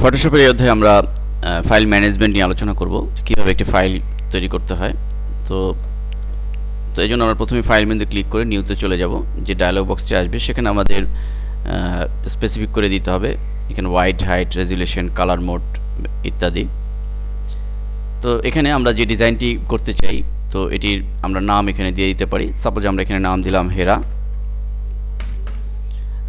ফটোশপের এই অধ্যায়ে আমরা ফাইল ম্যানেজমেন্ট নিয়ে আলোচনা করব, কীভাবে একটি ফাইল তৈরি করতে হয়। তো এই জন্য আমরা প্রথমে ফাইল মেনুতে ক্লিক করে নিউতে চলে যাব। যে ডায়লগ বক্সটি আসবে সেখানে আমাদের স্পেসিফিক করে দিতে হবে এখানে white, height, resolution, colour mode ইত্যাদি। তো এখানে আমরা যে ডিজাইনটি করতে চাই তো এটির আমরা নাম এখানে দিয়ে দিতে পারি। সাপোজ আমরা এখানে নাম দিলাম হেরা,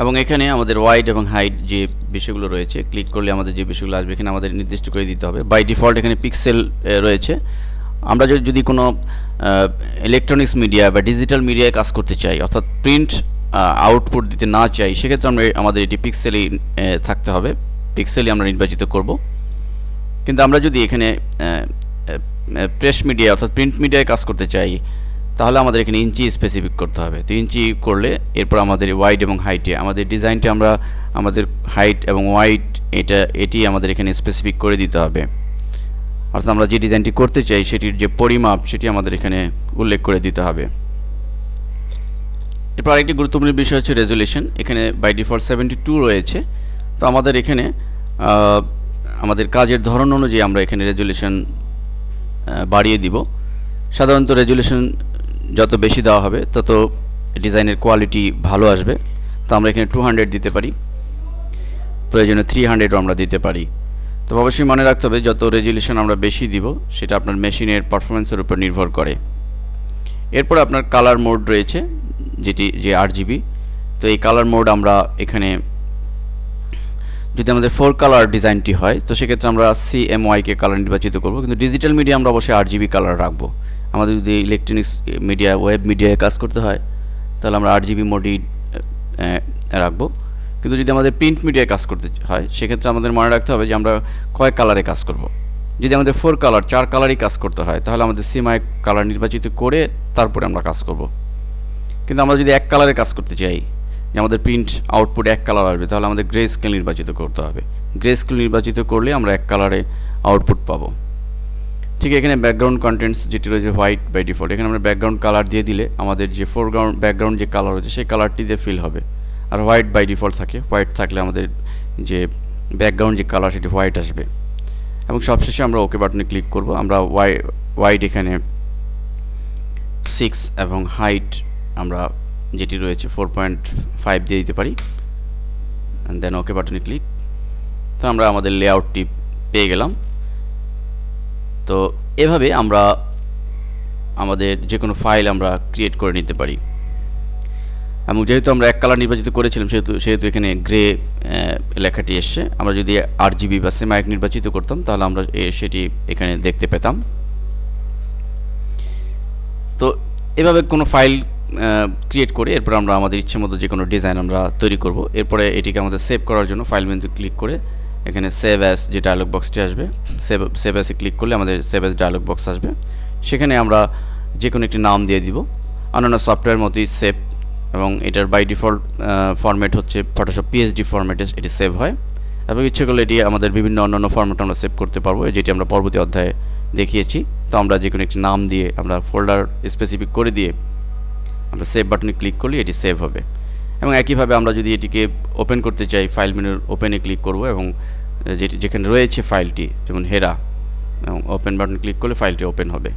এবং এখানে আমাদের ওয়াইড এবং হাইট যে বিষয়গুলো রয়েছে ক্লিক করলে আমাদের যে বিষয়গুলো আসবে এখানে আমাদের নির্দিষ্ট করে দিতে হবে। বাই ডিফল্ট এখানে পিক্সেল রয়েছে। আমরা যদি কোনো ইলেকট্রনিক্স মিডিয়া বা ডিজিটাল মিডিয়ায় কাজ করতে চাই, অর্থাৎ প্রিন্ট আউটপুট দিতে না চাই, সেক্ষেত্রে আমাদের এটি পিক্সেলই থাকতে হবে, পিক্সেলই আমরা নির্বাচিত করব। কিন্তু আমরা যদি এখানে প্রেস মিডিয়া অর্থাৎ প্রিন্ট মিডিয়ায় কাজ করতে চাই তাহলে আমাদের এখানে ইঞ্চি স্পেসিফিক করতে হবে। তো ইঞ্চি করলে এরপর আমাদের ওয়াইড এবং হাইটে আমাদের ডিজাইনটা আমরা আমাদের হাইট এবং ওয়াইড এটি আমাদের এখানে স্পেসিফিক করে দিতে হবে। অর্থাৎ আমরা যে ডিজাইনটি করতে চাই সেটির যে পরিমাপ সেটি আমাদের এখানে উল্লেখ করে দিতে হবে। এরপর আরেকটি গুরুত্বপূর্ণ বিষয় হচ্ছে রেজুলেশন। এখানে বাই ডিফল্ট 72 রয়েছে। তো আমাদের এখানে আমাদের কাজের ধরন অনুযায়ী আমরা এখানে রেজুলেশন বাড়িয়ে দিব। সাধারণত রেজুলেশন যত বেশি দেওয়া হবে তত ডিজাইনের কোয়ালিটি ভালো আসবে। তো আমরা এখানে 200 দিতে পারি, প্রয়োজনে 300ও আমরা দিতে পারি। তো অবশ্যই মনে রাখতে হবে যত রেজুলেশন আমরা বেশি দিব সেটা আপনার মেশিনের পারফরমেন্সের উপর নির্ভর করে। এরপর আপনার কালার মোড রয়েছে যে RGB। তো এই কালার মোড আমরা এখানে যদি আমাদের 4 কালার ডিজাইনটি হয় তো সেক্ষেত্রে আমরা CMYK কালার নির্বাচিত করব, কিন্তু ডিজিটাল মিডিয়া আমরা অবশ্যই RGB কালার রাখবো। আমাদের যদি ইলেকট্রনিক্স মিডিয়া, ওয়েব মিডিয়ায় কাজ করতে হয় তাহলে আমরা RGB মোডই রাখবো। কিন্তু যদি আমাদের প্রিন্ট মিডিয়ায় কাজ করতে হয় সেক্ষেত্রে আমাদের মনে রাখতে হবে যে আমরা কয় কালারে কাজ করব। যদি আমাদের 4 কালার 4 কালারই কাজ করতে হয় তাহলে আমাদের CMYK কালার নির্বাচিত করে তারপরে আমরা কাজ করব। কিন্তু আমরা যদি এক কালারে কাজ করতে চাই, যে আমাদের প্রিন্ট আউটপুট এক কালার আসবে, তাহলে আমাদের গ্রে স্কেল নির্বাচিত করতে হবে। গ্রে স্কেল নির্বাচিত করলে আমরা এক কালারে আউটপুট পাবো। ঠিক এখানে ব্যাকগ্রাউন্ড কন্টেন্টস যেটি রয়েছে হোয়াইট বাই ডিফল্ট, এখানে আমরা ব্যাকগ্রাউন্ড কালার দিয়ে দিলে আমাদের যে ফোরগ্রাউন্ড ব্যাকগ্রাউন্ড যে কালার রয়েছে সেই কালারটি দিয়ে ফিল হবে। আর হোয়াইট বাই ডিফল্ট থাকে, হোয়াইট থাকলে আমাদের যে ব্যাকগ্রাউন্ড যে কালার সেটি হোয়াইট আসবে। এবং সবশেষে আমরা ওকে বাটনে ক্লিক করব। আমরা হোয়াইট এখানে 6 এবং হাইট আমরা যেটি রয়েছে 4.5 দিয়ে দিতে পারি, অ্যান্ড দেন ওকে বাটনে ক্লিক। তো আমরা আমাদের লেআউটটি পেয়ে গেলাম। তো এভাবে আমরা আমাদের যে কোনো ফাইল আমরা ক্রিয়েট করে নিতে পারি। এবং যেহেতু আমরা এক কালার নির্বাচিত করেছিলাম সেহেতু এখানে গ্রে লেখাটি এসছে। আমরা যদি RGB বা CMYK নির্বাচিত করতাম তাহলে আমরা সেটি এখানে দেখতে পেতাম। তো এভাবে কোনো ফাইল ক্রিয়েট করে এরপর আমরা আমাদের ইচ্ছে মতো যে কোনো ডিজাইন আমরা তৈরি করব। এরপরে এটিকে আমাদের সেভ করার জন্য ফাইল মেনুতে ক্লিক করে এখানে সেভ অ্যাজ যে ডায়লগ বক্সটি আসবে, সেভ অ্যাসে ক্লিক করলে আমাদের সেভ অ্যাজ ডায়লগ বক্স আসবে। সেখানে আমরা যে কোনো একটি নাম দিয়ে দিব, অন্যান্য সফটওয়্যার মতোই সেভ। এবং এটার বাই ডিফল্ট ফরম্যাট হচ্ছে ফটোশপ PSD ফরম্যাটে এটি সেভ হয়। এবং ইচ্ছে করলে এটি আমাদের বিভিন্ন অন্যান্য ফরম্যাট আমরা সেভ করতে পারবো, যেটি আমরা পরবর্তী অধ্যায়ে দেখিয়েছি। তো আমরা যে কোনো একটি নাম দিয়ে আমরা ফোল্ডার স্পেসিফিক করে দিয়ে আমরা সেভ বাটনে ক্লিক করলে এটি সেভ হবে। এবং একইভাবে আমরা যদি এটিকে ওপেন করতে চাই ফাইল মেনুর ওপেনে ক্লিক করব এবং যেখানে রয়েছে ফাইলটি যেমন হেরা, এবং ওপেন বাটনে ক্লিক করলে ফাইলটি ওপেন হবে।